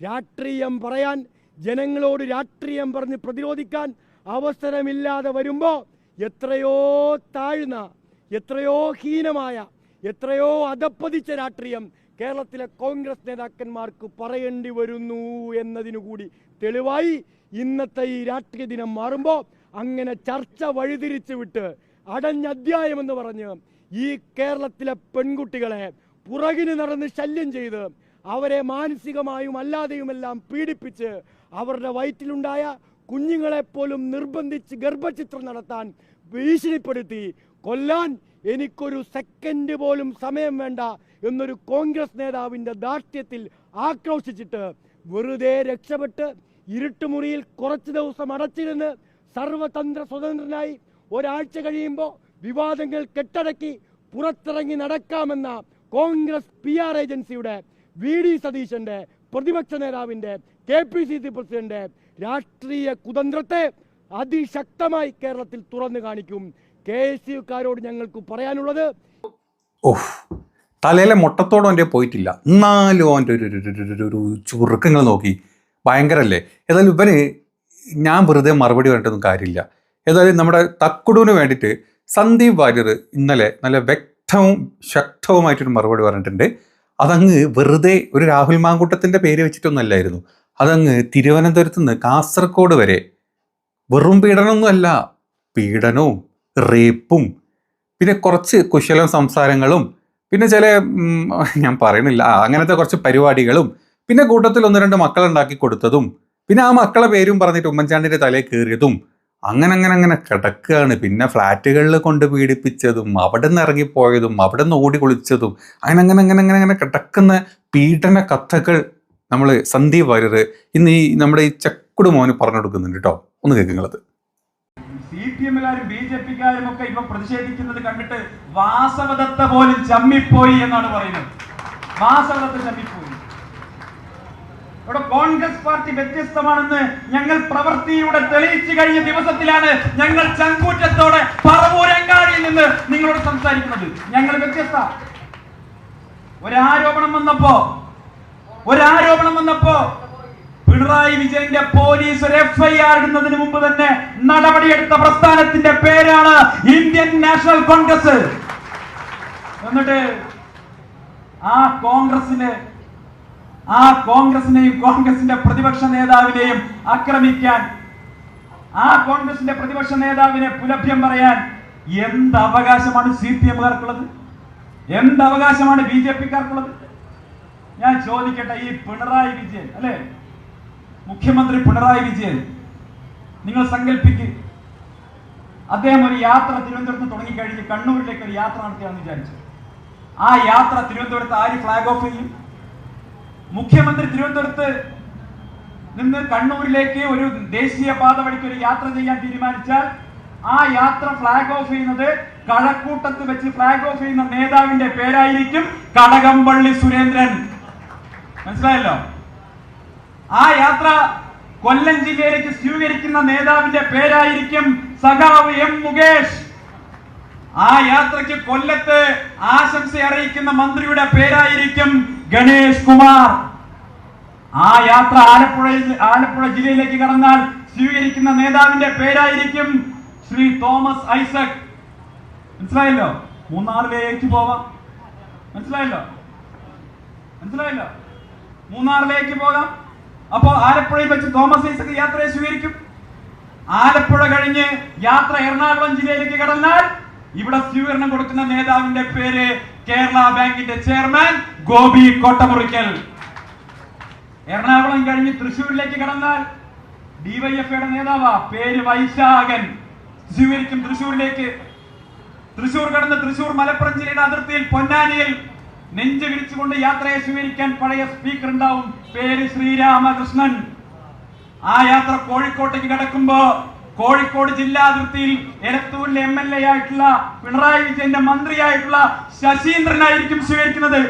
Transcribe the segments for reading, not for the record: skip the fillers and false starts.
രാഷ്ട്രീയം പറയാൻ, ജനങ്ങളോട് രാഷ്ട്രീയം പറഞ്ഞ് പ്രതിരോധിക്കാൻ അവസരമില്ലാതെ വരുമ്പോൾ എത്രയോ താഴ്ന്ന, എത്രയോ ഹീനമായ, എത്രയോ അധപ്പതിച്ച രാഷ്ട്രീയം കേരളത്തിലെ കോൺഗ്രസ് നേതാക്കന്മാർക്ക് പറയേണ്ടി വരുന്നു എന്നതിനു കൂടി തെളിവായി ഇന്നത്തെ ഈ രാഷ്ട്രീയ ദിനം മാറുമ്പോൾ അങ്ങനെ ചർച്ച വഴിതിരിച്ചു വിട്ട് അടഞ്ഞ അധ്യായമെന്ന് പറഞ്ഞ് ഈ കേരളത്തിലെ പെൺകുട്ടികളെ പുറകിന് നടന്ന് ശല്യം ചെയ്ത് അവരെ മാനസികമായും അല്ലാതെയുമെല്ലാം പീഡിപ്പിച്ച് അവരുടെ വയറ്റിലുണ്ടായ കുഞ്ഞുങ്ങളെപ്പോലും നിർബന്ധിച്ച് ഗർഭചിത്രം നടത്താൻ ഭീഷണിപ്പെടുത്തി കൊല്ലാൻ എനിക്കൊരു സെക്കൻഡ് പോലും സമയം വേണ്ട എന്നൊരു കോൺഗ്രസ് നേതാവിൻ്റെ ദാർഢ്യത്തിൽ ആക്രോശിച്ചിട്ട് വെറുതെ രക്ഷപ്പെട്ട് ഇരുട്ടുമുറിയിൽ കുറച്ച് ദിവസം അടച്ചിരുന്ന് സർവതന്ത്ര സ്വതന്ത്രനായി ഒരാഴ്ച കഴിയുമ്പോൾ വിവാദങ്ങൾ കെട്ടടക്കി പുറത്തിറങ്ങി നടക്കാമെന്ന കോൺഗ്രസ് PR ഏജൻസിയുടെ VD സതീശന്റെ, പ്രതിപക്ഷ നേതാവിൻ്റെ, KPCC പ്രസിഡന്റ് രാഷ്ട്രീയ കുതന്ത്രത്തെ അതിശക്തമായി കേരളത്തിൽ തുറന്നു കാണിക്കും. KSUക്കാരോട് ഞങ്ങൾക്ക് പറയാനുള്ളത്, തലയിലെ മുട്ടത്തോടും എൻ്റെ പോയിട്ടില്ല, എന്നാലും അവൻ്റെ ഒരു ചുരുക്കങ്ങൾ നോക്കി ഭയങ്കരല്ലേ. ഏതായാലും ഇവന് ഞാൻ വെറുതെ മറുപടി പറഞ്ഞിട്ടൊന്നും കാര്യമില്ല. ഏതായാലും നമ്മുടെ തക്കുടുവിന് വേണ്ടിയിട്ട് സന്ദീപ് വാര്യർ ഇന്നലെ നല്ല വ്യക്തവും ശക്തവുമായിട്ടൊരു മറുപടി പറഞ്ഞിട്ടുണ്ട്. അതങ്ങ് വെറുതെ ഒരു രാഹുൽ മാങ്കൂട്ടത്തിൻ്റെ പേര് വെച്ചിട്ടൊന്നുമല്ലായിരുന്നു. അതങ്ങ് തിരുവനന്തപുരത്ത് നിന്ന് കാസർഗോഡ് വരെ വെറും പീഡനമൊന്നുമല്ല, പീഡനവും റേപ്പും പിന്നെ കുറച്ച് കുശലം സംസാരങ്ങളും പിന്നെ ചില ഞാൻ പറയണില്ല അങ്ങനത്തെ കുറച്ച് പരിപാടികളും പിന്നെ കൂട്ടത്തിൽ 1-2 മക്കളുണ്ടാക്കി കൊടുത്തതും പിന്നെ ആ മക്കളെ പേരും പറഞ്ഞിട്ട് ഉമ്മൻചാണ്ടിൻ്റെ തലയിൽ കയറിയതും അങ്ങനെ കിടക്കുകയാണ്. പിന്നെ ഫ്ലാറ്റുകളിൽ കൊണ്ട് പീഡിപ്പിച്ചതും അവിടെ നിന്ന് ഇറങ്ങിപ്പോയതും അവിടെ നിന്ന് ഓടി കുളിച്ചതും അങ്ങനെ കിടക്കുന്ന പീഡന കഥകൾ നമ്മൾ സന്ദീപ് വാര്യർ ഇന്ന് ഈ നമ്മുടെ ഈ ചക്കുട് മോന് പറഞ്ഞു കൊടുക്കുന്നുണ്ട് കേട്ടോ. ഒന്ന് കേൾക്കുന്നത്. CPM-കാരും BJP-കാരും ഒക്കെ ഇപ്പൊ പ്രതിഷേധിക്കുന്നത് കണ്ടിട്ട് വാസവദത്ത പോലും ചമ്മിപ്പോയി എന്നാണ് പറയുന്നത്. വാസവദത്ത ചമ്മിപ്പോയി. ഇവിടെ കോൺഗ്രസ് പാർട്ടി വ്യത്യസ്തമാണെന്ന് ഞങ്ങൾ പ്രവൃത്തിയിലൂടെ തെളിയിച്ചു കഴിഞ്ഞ ദിവസത്തിലാണ് ഞങ്ങൾ ചങ്കൂറ്റത്തോടെ പറവൂരങ്ങാടിയിൽ നിന്ന് നിങ്ങളോട് സംസാരിക്കുന്നത്. ഞങ്ങൾ വ്യത്യസ്ത. ഒരാരോപണം വന്നപ്പോ പിണറായി വിജയന്റെ പോലീസ് ഒരു FIR ഇടുന്നതിന് മുമ്പ് തന്നെ നടപടിയെടുത്ത പ്രസ്ഥാനത്തിന്റെ പേരാണ് ഇന്ത്യൻ നാഷണൽ കോൺഗ്രസ്. എന്നിട്ട് ആ കോൺഗ്രസിനെയും കോൺഗ്രസിന്റെ പ്രതിപക്ഷ നേതാവിനെയും ആക്രമിക്കാൻ, ആ കോൺഗ്രസിന്റെ പ്രതിപക്ഷ നേതാവിനെ പുലഭ്യം പറയാൻ എന്ത് അവകാശമാണ് CPM-കാർക്കുള്ളത്? എന്ത് അവകാശമാണ് BJP-കാർക്കുള്ളത്? ഞാൻ ചോദിക്കട്ടെ, ഈ പിണറായി വിജയൻ അല്ലെ, മുഖ്യമന്ത്രി പിണറായി വിജയൻ, നിങ്ങൾ സങ്കല്പിക്ക്, അദ്ദേഹം ഒരു യാത്ര തിരുവനന്തപുരത്ത് തുടങ്ങിക്കഴിഞ്ഞ് കണ്ണൂരിലേക്ക് ഒരു യാത്ര നടത്തിയാണെന്ന് വിചാരിച്ചു. ആ യാത്ര തിരുവനന്തപുരത്ത് ആര് ഫ്ലാഗ് ഓഫ് ചെയ്യും? മുഖ്യമന്ത്രി തിരുവനന്തപുരത്ത് നിന്ന് കണ്ണൂരിലേക്ക് ഒരു ദേശീയ പാത വഴിക്ക് ഒരു യാത്ര ചെയ്യാൻ തീരുമാനിച്ചാൽ ആ യാത്ര ഫ്ലാഗ് ഓഫ് ചെയ്യുന്നത്, കഴക്കൂട്ടത്ത് വെച്ച് ഫ്ലാഗ് ഓഫ് ചെയ്യുന്ന നേതാവിന്റെ പേരായിരിക്കും കടകംപള്ളി സുരേന്ദ്രൻ. മനസ്സിലായല്ലോ? ആ യാത്ര കൊല്ലം ജില്ലയിലേക്ക് സ്വീകരിക്കുന്ന നേതാവിന്റെ പേരായിരിക്കും സഖാവ് M. മുകേഷ്. ആ യാത്രയ്ക്ക് കൊല്ലത്ത് ആശംസ അറിയിക്കുന്ന മന്ത്രിയുടെ പേരായിരിക്കും ഗണേഷ് കുമാർ. ആ യാത്ര ആലപ്പുഴ ജില്ലയിലേക്ക് കടന്നാൽ സ്വീകരിക്കുന്ന നേതാവിന്റെ പേരായിരിക്കും ശ്രീ തോമസ് ഐസക്. മനസ്സിലായല്ലോ? മൂന്നാറിലേക്ക് പോവാം. മനസ്സിലായല്ലോ? മൂന്നാറിലേക്ക് പോകാം. അപ്പോ ആലപ്പുഴയിൽ വെച്ച് തോമസ് ഐസക് യാത്രയെ സ്വീകരിക്കും. ആലപ്പുഴ കഴിഞ്ഞ് യാത്ര എറണാകുളം ജില്ലയിലേക്ക് കടന്നാൽ ഇവിടെ സ്വീകരണം കൊടുക്കുന്ന നേതാവിന്റെ പേര് കേരള ബാങ്കിന്റെ ചെയർമാൻ ഗോപി കോട്ടമുറിക്കൽ. എറണാകുളം കഴിഞ്ഞ് തൃശ്ശൂരിലേക്ക് കടന്നാൽ DYFIയുടെ നേതാവാ, പേര് വൈശാഖൻ, സ്വീകരിക്കും തൃശ്ശൂരിലേക്ക്. തൃശ്ശൂർ കടന്ന് തൃശ്ശൂർ മലപ്പുറം ജില്ലയുടെ അതിർത്തിയിൽ പൊന്നാനിയിൽ നെഞ്ചു വിരിച്ചുകൊണ്ട് യാത്രയെ സ്വീകരിക്കാൻ പഴയ സ്പീക്കർ ഉണ്ടാവും, പേര് ശ്രീരാമകൃഷ്ണൻ. ആ യാത്ര കോഴിക്കോട്ടേക്ക് കടക്കുമ്പോ കോഴിക്കോട് ജില്ലാ അതിർത്തിയിൽ എലത്തൂരിലെ MLA ആയിട്ടുള്ള പിണറായി വിജയന്റെ മന്ത്രിയായിട്ടുള്ള ശശീന്ദ്രനായിരിക്കും സ്വീകരിക്കുന്നത്.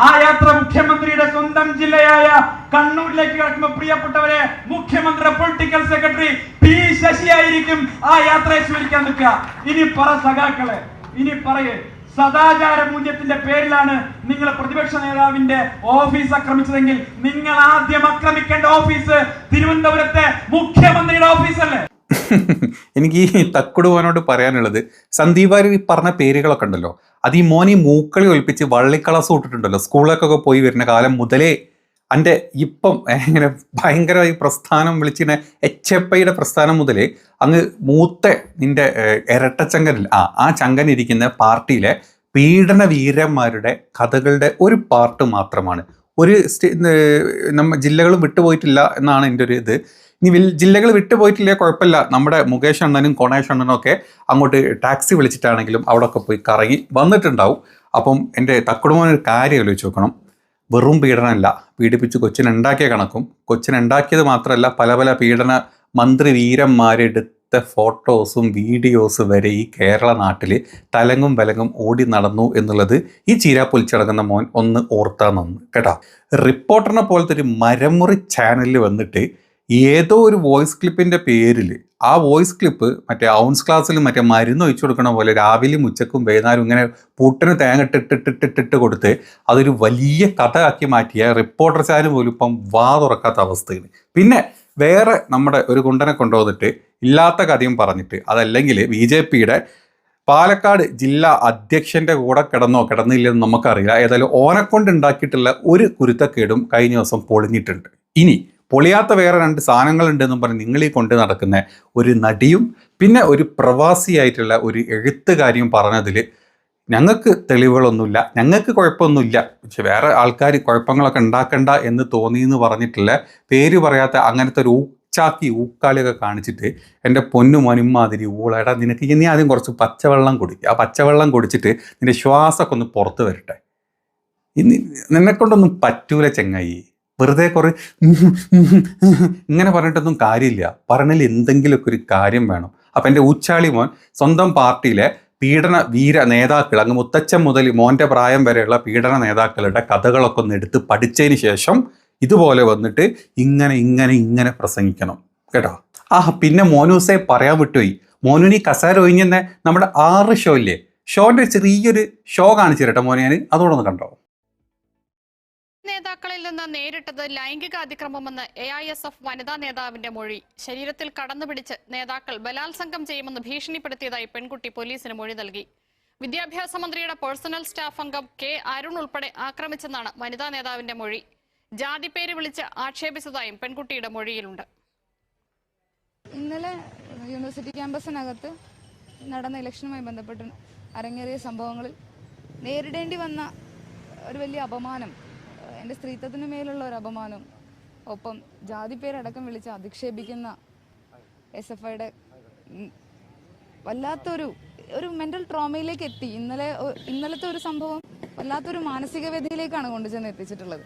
ആ യാത്ര മുഖ്യമന്ത്രിയുടെ സ്വന്തം ജില്ലയായ കണ്ണൂരിലേക്ക് കടക്കുമ്പോൾ പ്രിയപ്പെട്ടവരെ, മുഖ്യമന്ത്രിയുടെ പൊളിറ്റിക്കൽ സെക്രട്ടറി P. ശശി ആയിരിക്കും ആ യാത്രയെ സ്വീകരിക്കാൻ നിൽക്കുക. ഇനി പറ സഖാക്കളെ, ഇനി പറയേ, സദാചാര മൂല്യത്തിന്റെ പേരിലാണ് നിങ്ങൾ പ്രതിപക്ഷ നേതാവിന്റെ ഓഫീസ് ആക്രമിച്ചതെങ്കിൽ നിങ്ങൾ ആദ്യം ആക്രമിക്കേണ്ട ഓഫീസ് തിരുവനന്തപുരത്തെ മുഖ്യമന്ത്രിയുടെ ഓഫീസല്ലേ? എനിക്ക് ഈ തക്കുടു മോനോട് പറയാനുള്ളത്, സന്ദീപ് വാര്യർ പറഞ്ഞ പേരുകളൊക്കെ ഉണ്ടല്ലോ, അത് ഈ മോനി മൂക്കളി ഒളിപ്പിച്ച് വള്ളിക്കളസ് വിട്ടിട്ടുണ്ടല്ലോ സ്കൂളിലേക്കൊക്കെ പോയി വരുന്ന കാലം മുതലേ. എൻ്റെ ഇപ്പം ഇങ്ങനെ ഭയങ്കരമായി പ്രസ്ഥാനം വിളിച്ചിങ്ങനെ HFIയുടെ പ്രസ്ഥാനം മുതലേ അങ്ങ് മൂത്ത നിന്റെ ഇരട്ടച്ചങ്കനിൽ ആ ചങ്കനിരിക്കുന്ന പാർട്ടിയിലെ പീഡന വീരന്മാരുടെ കഥകളുടെ ഒരു പാർട്ട് മാത്രമാണ്. ഒരു ജില്ലകൾ വിട്ടുപോയിട്ടില്ല എന്നാണ് എൻ്റെ ഒരു ഇത്. ഇനി ജില്ലകൾ വിട്ടുപോയിട്ടില്ലേ കുഴപ്പമില്ല, നമ്മുടെ മുകേഷ് അണ്ണനും കൊണേഷ് അണ്ണനും ഒക്കെ അങ്ങോട്ട് ടാക്സി വിളിച്ചിട്ടാണെങ്കിലും അവിടെ ഒക്കെ പോയി കറങ്ങി വന്നിട്ടുണ്ടാവും. അപ്പം എൻ്റെ തക്കുടുമോനൊരു കാര്യം ആലോചിച്ച് നോക്കണം. വെറും പീഡനമല്ല, പീഡിപ്പിച്ച് കൊച്ചിനുണ്ടാക്കിയ കണക്കും, കൊച്ചിനുണ്ടാക്കിയത് മാത്രമല്ല പല പല പീഡന മന്ത്രി വീരന്മാരെടുത്ത ഫോട്ടോസും വീഡിയോസ് വരെ ഈ കേരള നാട്ടിൽ തലങ്ങും വിലങ്ങും ഓടി നടന്നു എന്നുള്ളത് ഈ ചീരാപ്പൊലിച്ചടങ്ങുന്ന മോൻ ഒന്ന് ഓർത്താൽ നന്ന് കേട്ടോ. റിപ്പോർട്ടറിനെ പോലത്തെ ഒരു മരമുറി ചാനലിൽ വന്നിട്ട് ഏതോ ഒരു വോയിസ് ക്ലിപ്പിൻ്റെ പേരിൽ ആ വോയിസ് ക്ലിപ്പ് മറ്റേ ഔൺസ് ക്ലാസ്സിൽ മറ്റേ മരുന്ന് ഒഴിച്ചു കൊടുക്കണ പോലെ രാവിലെയും ഉച്ചക്കും വൈകുന്നേരം ഇങ്ങനെ പൂട്ടിന് തേങ്ങ ഇട്ടിട്ട് കൊടുത്ത് അതൊരു വലിയ കഥ ആക്കി മാറ്റിയ റിപ്പോർട്ടർ ചാനൽ പോലും ഇപ്പം വാ തുറക്കാത്ത അവസ്ഥയാണ്. പിന്നെ വേറെ നമ്മുടെ ഒരു കുണ്ടനെ കൊണ്ടുവന്നിട്ട് ഇല്ലാത്ത കഥയും പറഞ്ഞിട്ട്, അതല്ലെങ്കിൽ BJPയുടെ പാലക്കാട് ജില്ലാ അധ്യക്ഷൻ്റെ കൂടെ കിടന്നില്ലെന്ന് നമുക്കറിയില്ല. ഏതായാലും ഓനെക്കൊണ്ട് ഉണ്ടാക്കിയിട്ടുള്ള ഒരു കുരുത്തക്കേടും കഴിഞ്ഞ ദിവസം പൊളിഞ്ഞിട്ടുണ്ട്. ഇനി പൊളിയാത്ത വേറെ 2 സാധനങ്ങളുണ്ടെന്നും പറഞ്ഞ് നിങ്ങളീ കൊണ്ട് നടക്കുന്ന ഒരു നടിയും പിന്നെ ഒരു പ്രവാസിയായിട്ടുള്ള ഒരു എഴുത്തുകാരിയും പറഞ്ഞതിൽ ഞങ്ങൾക്ക് തെളിവുകളൊന്നുമില്ല, ഞങ്ങൾക്ക് കുഴപ്പമൊന്നുമില്ല, പക്ഷെ വേറെ ആൾക്കാർ കുഴപ്പങ്ങളൊക്കെ ഉണ്ടാക്കണ്ട എന്ന് തോന്നിയെന്ന് പറഞ്ഞിട്ടുള്ള പേര് പറയാത്ത അങ്ങനത്തെ ഒരു ഊക്കാളിയൊക്കെ കാണിച്ചിട്ട് എൻ്റെ പൊന്നു മനുമാതിരി ഊളേടാ നിനക്ക് ഇനി ആദ്യം കുറച്ച് പച്ചവെള്ളം കുടിക്കുക. ആ പച്ചവെള്ളം കുടിച്ചിട്ട് നിൻ്റെ ശ്വാസമൊക്കെ ഒന്ന് പുറത്ത് വരട്ടെ. ഇനി നിന്നെക്കൊണ്ടൊന്നും പറ്റൂല ചെങ്ങായി. വെറുതെ കുറേ ഇങ്ങനെ പറഞ്ഞിട്ടൊന്നും കാര്യമില്ല. പറഞ്ഞാൽ എന്തെങ്കിലുമൊക്കെ ഒരു കാര്യം വേണം. അപ്പം എൻ്റെ ഊച്ചാളി മോൻ സ്വന്തം പാർട്ടിയിലെ പീഡന വീര നേതാക്കൾ, അങ്ങ് മുത്തച്ഛൻ മുതൽ മോൻ്റെ പ്രായം വരെയുള്ള പീഡന നേതാക്കളുടെ കഥകളൊക്കെ ഒന്ന് എടുത്ത് പഠിച്ചതിന് ശേഷം ഇതുപോലെ വന്നിട്ട് ഇങ്ങനെ പ്രസംഗിക്കണം കേട്ടോ. പിന്നെ മോനൂസെ പറയാൻ വിട്ടുപോയി. മോനുനി കസാര ഒഴിഞ്ഞെന്നെ നമ്മുടെ 6 ഷോ ഇല്ലേ, ഷോൻ്റെ ചെറിയൊരു ഷോ കാണിച്ചു തരട്ടെ മോനെ, ഞാൻ അതോടൊന്ന് കണ്ടോ. നേതാക്കളിൽ നിന്ന് നേരിട്ടത് ലൈംഗിക അതിക്രമമെന്ന് AISF വനിതാ നേതാവിന്റെ മൊഴി. ശരീരത്തിൽ കടന്നുപിടിച്ച് നേതാക്കൾ ബലാത്സംഗം ചെയ്യുമെന്ന് ഭീഷണിപ്പെടുത്തിയതായി പെൺകുട്ടി പോലീസിന് മൊഴി നൽകി. വിദ്യാഭ്യാസ മന്ത്രിയുടെ പേഴ്സണൽ സ്റ്റാഫ് അംഗം K. അരുൺ ഉൾപ്പെടെ ആക്രമിച്ചെന്നാണ് വനിതാ നേതാവിന്റെ മൊഴി. ജാതിപ്പേര് വിളിച്ച് ആക്ഷേപിച്ചതായും പെൺകുട്ടിയുടെ മൊഴിയിലുണ്ട്. ഇന്നലെ യൂണിവേഴ്സിറ്റി ക്യാമ്പസിനകത്ത് നടന്ന ഇലക്ഷനുമായി ബന്ധപ്പെട്ട് അരങ്ങേറിയ സംഭവങ്ങളിൽ നേരിടേണ്ടി വന്ന ഒരു വലിയ അപമാനം, എൻ്റെ സ്ത്രീത്വത്തിന് മേലുള്ള ഒരു അപമാനം, ഒപ്പം ജാതിപ്പേരടക്കം വിളിച്ച് അധിക്ഷേപിക്കുന്ന SFIയുടെ വല്ലാത്തൊരു മെൻ്റൽ ട്രോമയിലേക്ക് എത്തി. ഇന്നലത്തെ ഒരു സംഭവം വല്ലാത്തൊരു മാനസിക വ്യതയിലേക്കാണ് കൊണ്ടുചെന്ന് എത്തിച്ചിട്ടുള്ളത്.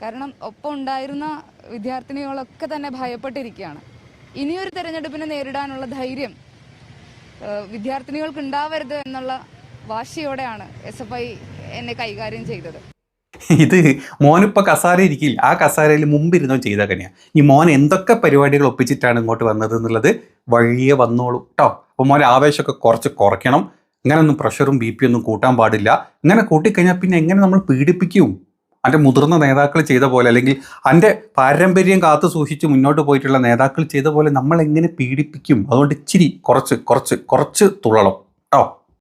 കാരണം ഒപ്പം ഉണ്ടായിരുന്ന വിദ്യാർത്ഥിനികളൊക്കെ തന്നെ ഭയപ്പെട്ടിരിക്കുകയാണ്. ഇനിയൊരു തെരഞ്ഞെടുപ്പിനെ നേരിടാനുള്ള ധൈര്യം വിദ്യാർത്ഥിനികൾക്ക് ഉണ്ടാവരുത് എന്നുള്ള വാശിയോടെയാണ് SFI എന്നെ കൈകാര്യം ചെയ്തത്. ഇത് മോനിപ്പോൾ കസാര ഇരിക്കില്ല, ആ കസാരയിൽ മുമ്പിരുന്നോ ചെയ്ത കനിയാണ്. ഈ മോൻ എന്തൊക്കെ പരിപാടികൾ ഒപ്പിച്ചിട്ടാണ് ഇങ്ങോട്ട് വന്നത് എന്നുള്ളത് വഴിയെ വന്നോളൂ കേട്ടോ. അപ്പോൾ മോനെ ആവേശമൊക്കെ കുറച്ച് കുറയ്ക്കണം. ഇങ്ങനൊന്നും പ്രഷറും BP ഒന്നും കൂട്ടാൻ പാടില്ല. ഇങ്ങനെ കൂട്ടിക്കഴിഞ്ഞാൽ പിന്നെ എങ്ങനെ നമ്മൾ പീഡിപ്പിക്കും? എൻ്റെ മുതിർന്ന നേതാക്കൾ ചെയ്ത പോലെ, അല്ലെങ്കിൽ എൻ്റെ പാരമ്പര്യം കാത്തു സൂക്ഷിച്ച് മുന്നോട്ട് പോയിട്ടുള്ള നേതാക്കൾ ചെയ്ത പോലെ നമ്മൾ എങ്ങനെ പീഡിപ്പിക്കും? അതുകൊണ്ട് ഇച്ചിരി കുറച്ച് തുള്ളണം കേട്ടോ.